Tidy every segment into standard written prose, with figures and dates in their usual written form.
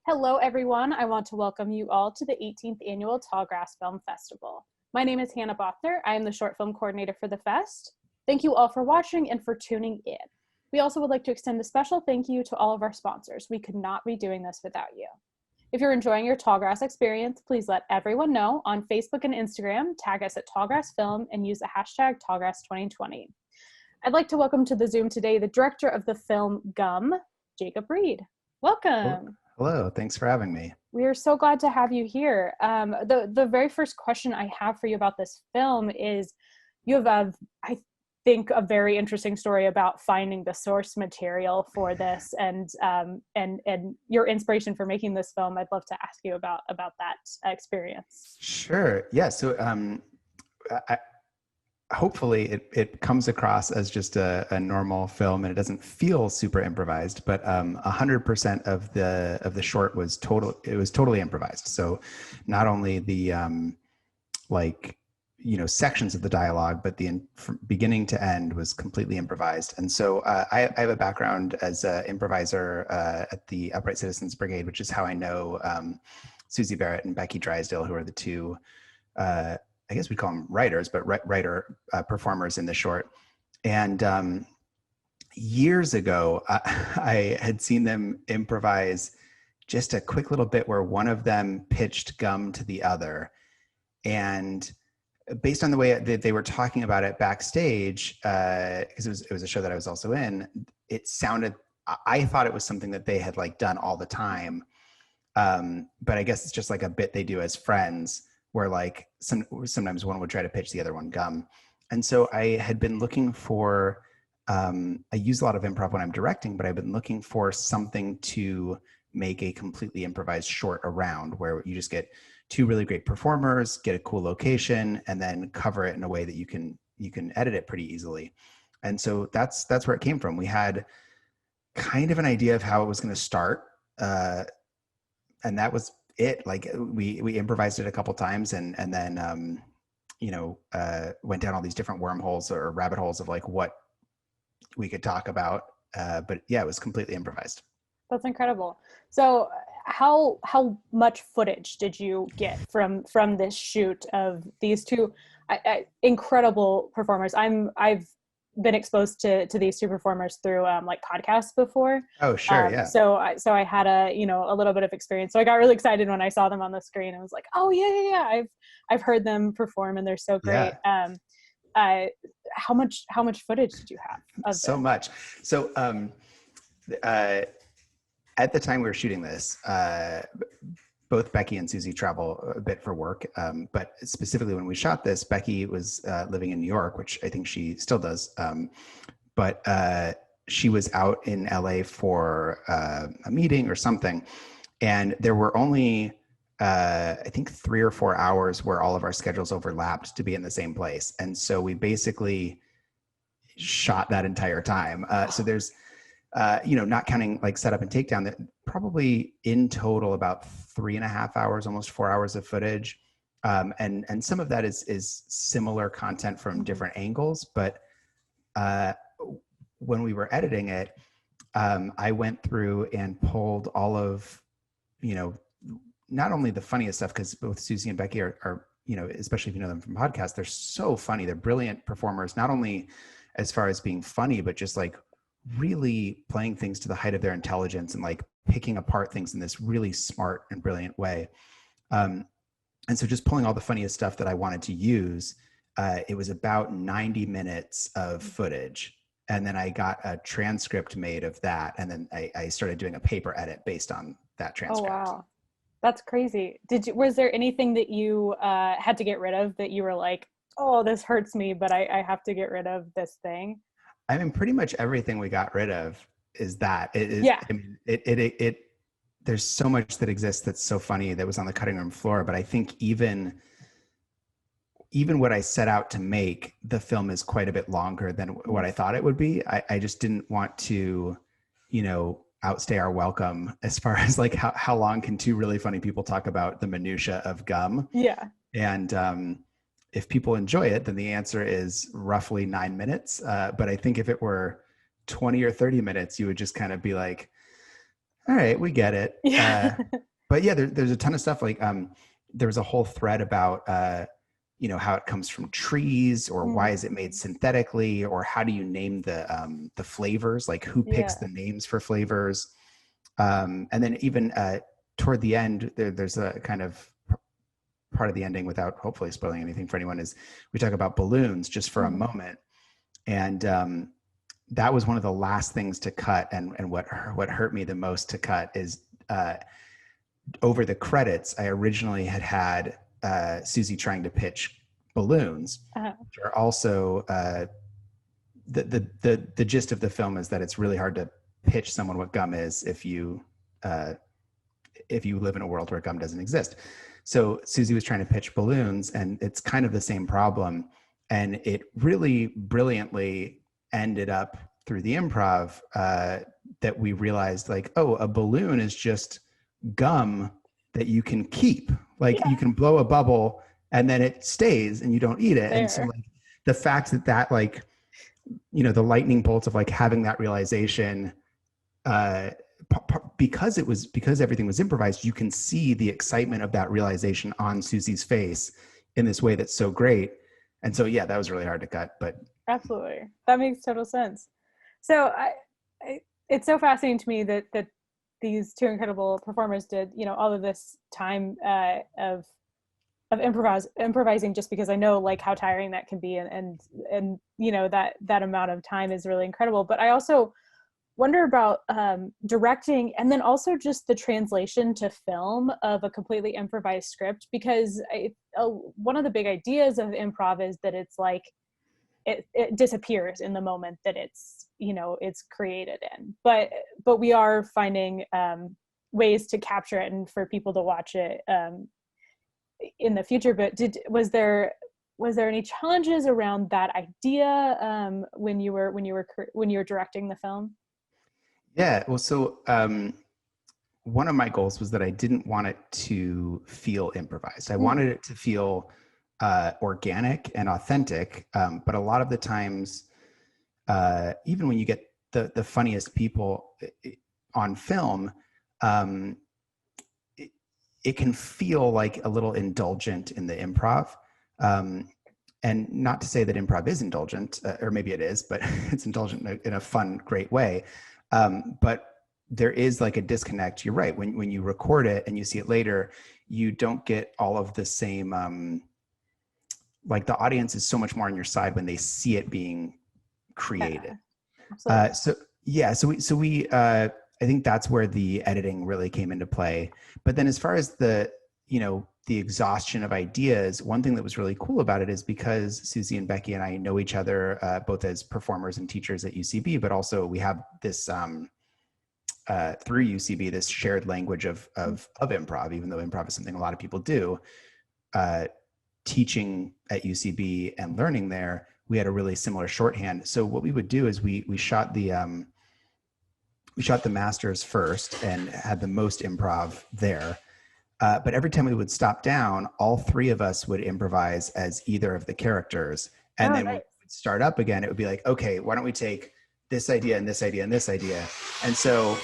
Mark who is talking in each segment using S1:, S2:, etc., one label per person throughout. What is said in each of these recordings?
S1: Hello, everyone. I want to welcome you all to the 18th Annual Tallgrass Film Festival. My name is Hannah Bothner. I am the short film coordinator for the fest. Thank you all for watching and for tuning in. We also would like to extend a special thank you to all of our sponsors. We could not be doing this without you. If you're enjoying your Tallgrass experience, please let everyone know on Facebook and Instagram, tag us at Tallgrass Film, and use the hashtag Tallgrass2020. I'd like to welcome to the Zoom today the director of the film Gum, Jacob Reed. Welcome.
S2: Hello, thanks for having me.
S1: We are so glad to have you here. The very first question I have for you about this film is, you have, I think, a very interesting story about finding the source material for this and your inspiration for making this film. I'd love to ask you about that experience.
S2: Sure. Yeah. So hopefully it comes across as just a normal film and it doesn't feel super improvised, but 100% of the short was totally improvised. So not only the sections of the dialogue, but from beginning to end was completely improvised. And so I have a background as an improviser at the Upright Citizens Brigade, which is how I know Susie Barrett and Becky Drysdale, who are the two I guess we'd call them writers, but writer performers in the short. And years ago, I had seen them improvise just a quick little bit where one of them pitched Gum to the other. And based on the way that they were talking about it backstage, because it was a show that I was also in, I thought it was something that they had done all the time. But I guess it's just a bit they do as friends, where sometimes one would try to pitch the other one Gum. And so I had been looking for, I use a lot of improv when I'm directing, but I've been looking for something to make a completely improvised short around, where you just get two really great performers, get a cool location, and then cover it in a way that you can edit it pretty easily. And so that's where it came from. We had kind of an idea of how it was going to start. And that was it. We improvised it a couple times and then went down all these different wormholes or rabbit holes of what we could talk about, but yeah, it was completely improvised.
S1: That's incredible. So how much footage did you get from this shoot of these two incredible performers? I've been exposed to these two performers through podcasts before.
S2: Oh, sure. Yeah.
S1: So I had a little bit of experience. So I got really excited when I saw them on the screen. I was like, oh yeah. I've heard them perform and they're so great. Yeah. How much footage did you have of
S2: so
S1: them?
S2: Much. So at the time we were shooting this, both Becky and Susie travel a bit for work, but specifically when we shot this, Becky was living in New York, which I think she still does, but she was out in LA for a meeting or something, and there were only, I think 3 or 4 hours where all of our schedules overlapped to be in the same place, and so we basically shot that entire time. So there's not counting setup and takedown, that probably in total about 3.5 hours, almost 4 hours of footage. And some of that is similar content from different angles. But when we were editing it, I went through and pulled all of, not only the funniest stuff, because both Susie and Becky are, especially if you know them from podcasts, they're so funny. They're brilliant performers, not only as far as being funny, but just really playing things to the height of their intelligence and picking apart things in this really smart and brilliant way. And so just pulling all the funniest stuff that I wanted to use, it was about 90 minutes of footage. And then I got a transcript made of that. And then I started doing a paper edit based on that transcript.
S1: Oh, wow. That's crazy. Was there anything that you had to get rid of that you were like, oh, this hurts me, but I have to get rid of this thing?
S2: I mean, pretty much everything we got rid of is that.
S1: Yeah.
S2: I mean, there's so much that exists that's so funny that was on the cutting room floor. But I think even what I set out to make, the film is quite a bit longer than what I thought it would be. I just didn't want to, outstay our welcome as far as how long can two really funny people talk about the minutia of Gum.
S1: Yeah.
S2: And if people enjoy it, then the answer is roughly 9 minutes. But I think if it were 20 or 30 minutes, you would just kind of be like, all right, we get it.
S1: Yeah.
S2: But yeah, there's a ton of stuff like there was a whole thread about how it comes from trees, or why is it made synthetically, or how do you name the flavors, like who picks
S1: Yeah.
S2: the names for flavors. And then even toward the end, there's a kind of part of the ending, without hopefully spoiling anything for anyone, is we talk about balloons just for a moment. And that was one of the last things to cut. And what hurt me the most to cut is over the credits, I originally had Susie trying to pitch balloons, which are also the gist of the film is that it's really hard to pitch someone what gum is if you live in a world where gum doesn't exist. So Susie was trying to pitch balloons, and it's kind of the same problem. And it really brilliantly ended up through the improv that we realized, like, oh, a balloon is just gum that you can keep. Like, you can blow a bubble and then it stays and you don't eat it. And so like the fact that like, the lightning bolts of like having that realization, because everything was improvised, you can see the excitement of that realization on Susie's face in this way that's so great. And so, yeah, that was really hard to cut, but
S1: absolutely. That makes total sense. So it's so fascinating to me that these two incredible performers did, all of this time of improvising, just because I know like how tiring that can be, and that amount of time is really incredible. But I also wonder about directing, and then also just the translation to film of a completely improvised script, because one of the big ideas of improv is that it's like it disappears in the moment that it's created in, but we are finding ways to capture it and for people to watch it in the future. But was there any challenges around that idea when you were directing the film?
S2: Yeah, well, so one of my goals was that I didn't want it to feel improvised. I wanted it to feel organic and authentic, but a lot of the times, even when you get the funniest people on film, it can feel like a little indulgent in the improv. And not to say that improv is indulgent, or maybe it is, but it's indulgent in a fun, great way. But there is like a disconnect. You're right. When you record it and you see it later, you don't get all of the same, like the audience is so much more on your side when they see it being created. So we I think that's where the editing really came into play. But then as far as the exhaustion of ideas, one thing that was really cool about it is because Susie and Becky and I know each other both as performers and teachers at UCB, but also we have this through UCB, this shared language of improv, even though improv is something a lot of people do. Teaching at UCB and learning there, we had a really similar shorthand. So what we would do is we shot the masters first and had the most improv there. But every time we would stop down, all three of us would improvise as either of the characters. And then we would start up again. It would be like, okay, why don't we take this idea and this idea and this idea? And so,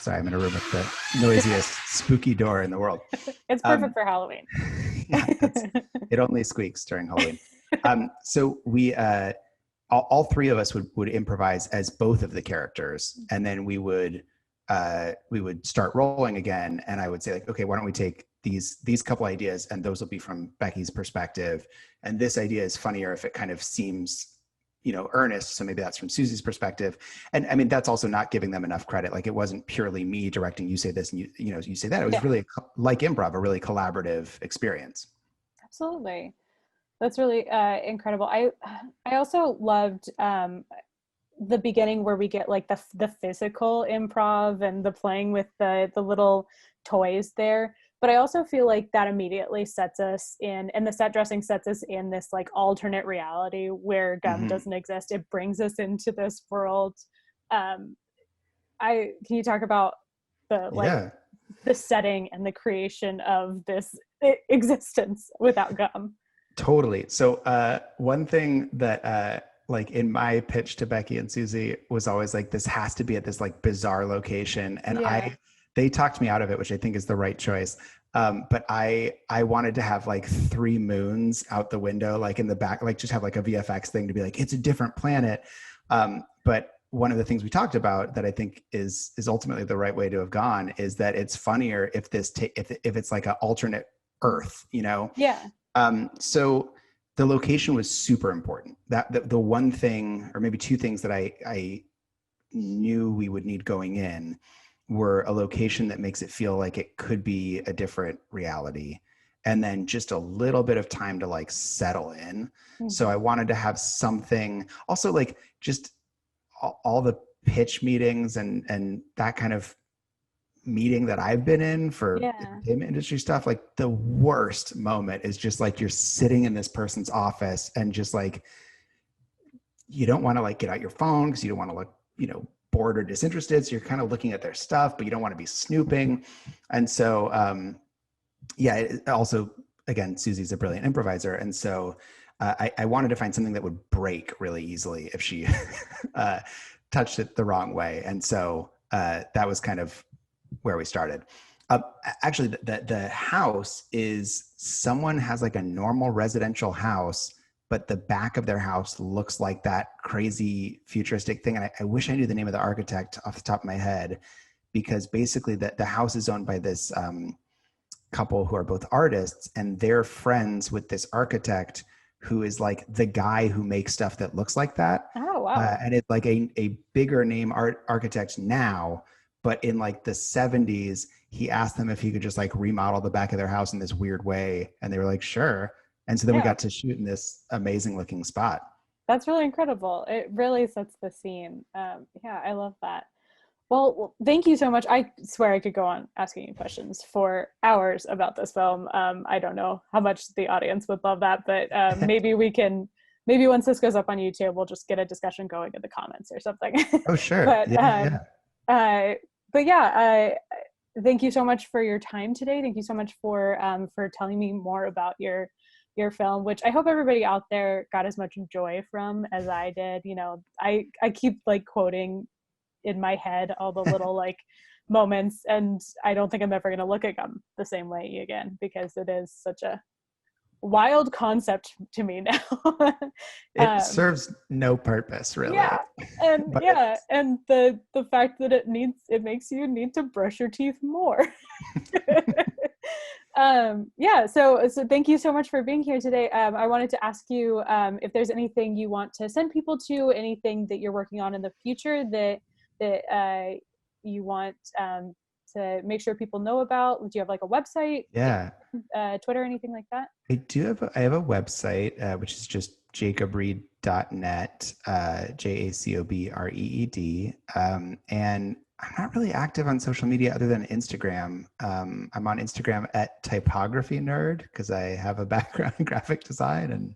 S2: sorry, I'm in a room with the noisiest, spooky door in the world.
S1: It's perfect for Halloween.
S2: Yeah, it only squeaks during Halloween. So we, all three of us would improvise as both of the characters, and then we would start rolling again, and I would say like, okay, why don't we take these couple ideas, and those will be from Becky's perspective, and this idea is funnier if it kind of seems earnest, so maybe that's from Susie's perspective. And I mean, that's also not giving them enough credit. Like, it wasn't purely me directing, you say this and you say that. It was really like improv, a really collaborative experience.
S1: Absolutely. That's really incredible. I also loved the beginning where we get like the physical improv and the playing with the little toys there. But I also feel like that immediately sets us in, and the set dressing sets us in this like alternate reality where gum doesn't exist. It brings us into this world. Can you talk about the setting and the creation of this existence without gum?
S2: Totally. So one thing that like in my pitch to Becky and Susie was always like, this has to be at this like bizarre location. And they talked me out of it, which I think is the right choice. But I wanted to have like 3 moons out the window, like in the back, like just have like a VFX thing to be like, it's a different planet. But one of the things we talked about that I think is ultimately the right way to have gone is that it's funnier if if it's like an alternate Earth, you know?
S1: Yeah.
S2: So the location was super important. That the one thing, or maybe 2 things that I knew we would need going in were a location that makes it feel like it could be a different reality, and then just a little bit of time to like settle in.
S1: Mm-hmm.
S2: So I wanted to have something also, like just all the pitch meetings and that kind of meeting that I've been in for entertainment industry stuff. Like the worst moment is just like you're sitting in this person's office and just like, you don't want to like get out your phone because you don't want to look, you know, bored or disinterested. So you're kind of looking at their stuff, but you don't want to be snooping. And so, also, again, Susie's a brilliant improviser. And so I wanted to find something that would break really easily if she touched it the wrong way. And so that was kind of where we started. Actually, the house is, someone has like a normal residential house, but the back of their house looks like that crazy futuristic thing. And I wish I knew the name of the architect off the top of my head, because basically the house is owned by this couple who are both artists, and they're friends with this architect who is like the guy who makes stuff that looks like that.
S1: Oh, wow.
S2: And it's like a bigger name architect now, but in like the 70s, he asked them if he could just like remodel the back of their house in this weird way. And they were like, sure. And so then we got to shoot in this amazing looking spot.
S1: That's really incredible. It really sets the scene. I love that. Well, thank you so much. I swear I could go on asking you questions for hours about this film. I don't know how much the audience would love that, but maybe once this goes up on YouTube, we'll just get a discussion going in the comments or something.
S2: Oh, sure.
S1: Thank you so much for your time today. Thank you so much for telling me more about your film, which I hope everybody out there got as much joy from as I did. You know, I keep like quoting in my head all the little like moments, and I don't think I'm ever going to look at them the same way again, because it is such a wild concept to me now.
S2: It serves no purpose, really.
S1: And the fact that it makes you need to brush your teeth more. So thank you so much for being here today. I wanted to ask you if there's anything you want to send people to, anything that you're working on in the future that you want to make sure people know about. Do you have like a website? Twitter, anything like that?
S2: I have a website, which is just jacobreed.net, JACOBREED. And I'm not really active on social media other than Instagram. I'm on Instagram at typography nerd, because I have a background in graphic design and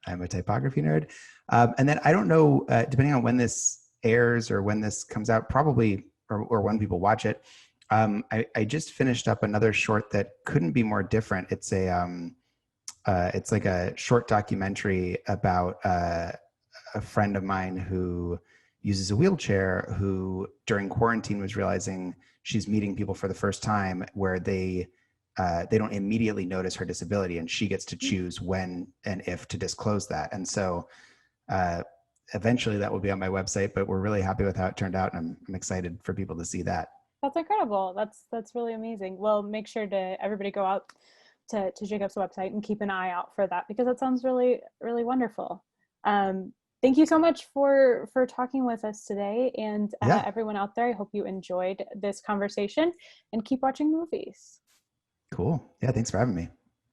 S2: I'm a typography nerd. And then I don't know, depending on when this airs or when this comes out, probably, or when people watch it, I just finished up another short that couldn't be more different. It's it's like a short documentary about a friend of mine who uses a wheelchair, who during quarantine was realizing she's meeting people for the first time where they don't immediately notice her disability, and she gets to choose when and if to disclose that. And so eventually that will be on my website, but we're really happy with how it turned out, and I'm excited for people to see that.
S1: That's incredible. That's really amazing. Well, make sure to everybody go out to Jacob's website and keep an eye out for that, because that sounds really, really wonderful. Thank you so much for talking with us today, and everyone out there, I hope you enjoyed this conversation, and keep watching movies.
S2: Cool. Yeah, thanks for having me.